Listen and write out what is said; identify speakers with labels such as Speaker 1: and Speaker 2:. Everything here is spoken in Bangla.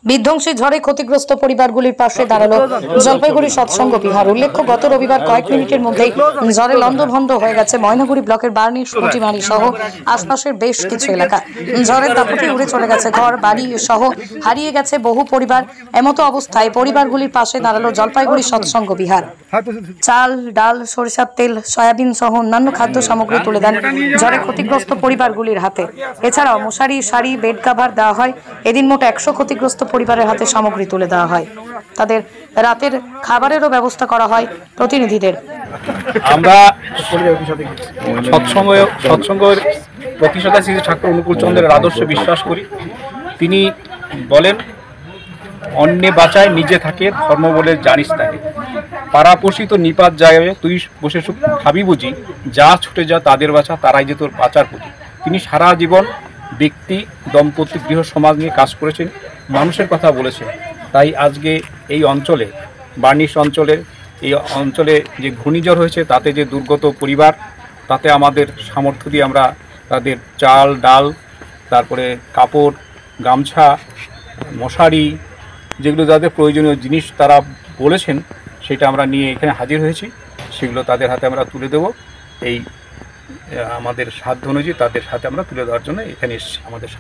Speaker 1: বিধ্বংসী ঝড়ে ক্ষতিগ্রস্ত পরিবারগুলির পাশে দাঁড়ালো জলপাইগুড়ি সৎসঙ্গ বিহার। উল্লেখ্য, গত রবিবার কয়েক মিনিটের মধ্যেই ঝড়ে লণ্ডভণ্ড হয়ে গেছে ময়নাগুড়ি ব্লকের বার্নিশ পুটিমারি সহ আশপাশের বেশ কিছু এলাকা। ঝড়ের দাপটে উড়ে চলে গেছে ঘর বাড়ি সহ, হারিয়ে গেছে বহু পরিবার। এমতো অবস্থায় পরিবারগুলির পাশে দাঁড়ালো জলপাইগুড়ি সৎসঙ্গ বিহার। চাল, ডাল, সরিষার তেল, সয়াবিন সহ অন্যান্য খাদ্য সামগ্রী তুলে দেন ঝড়ে ক্ষতিগ্রস্ত পরিবারগুলির হাতে। এছাড়াও মশারি, শাড়ি, বেড কাভার দেওয়া হয়। এদিন মোট 100 ক্ষতিগ্রস্ত পরিবারের হাতে সামগ্রী তুলে দেওয়া হয়। তাদের রাতের খাবারেরও ব্যবস্থা করা হয় প্রতিনিধিদের।
Speaker 2: আমরা সৎসঙ্গের প্রতিষ্ঠাতা শ্রী ঠাকুর অনুকূল চন্দ্রের আদর্শে বিশ্বাস করি। তিনি বলেন, অন্যে বাঁচায় নিজে থাকে, ধর্ম বলে জানিস তাকে। পাড়াপোষিত নিপাত জায়গায় তুই বসে খাবি বুঝি, যা ছুটে যা তাদের বাঁচা, তারাই যে তোর বাঁচার পুঁজি। তিনি সারা জীবন ব্যক্তি, দম্পতি, গৃহ সমাজ নিয়ে কাজ করেছেন, মানুষের কথা বলেছেন। তাই আজকে এই অঞ্চলে, বার্নিশ অঞ্চলে যে ঘূর্ণিঝড় হয়েছে, তাতে যে দুর্গত পরিবার, তাতে আমাদের সামর্থ্য দিয়ে আমরা তাদের চাল, ডাল, তারপরে কাপড়, গামছা, মশারি, যেগুলো তাদের প্রয়োজনীয় জিনিস তারা বলেছেন, সেটা আমরা নিয়ে এখানে হাজির হয়েছি। সেগুলো তাদের হাতে আমরা তুলে দেব। এই আমাদের সাধ্য অনুযায়ী তাদের হাতে আমরা তুলে দেওয়ার জন্য এখানে এসেছি। আমাদের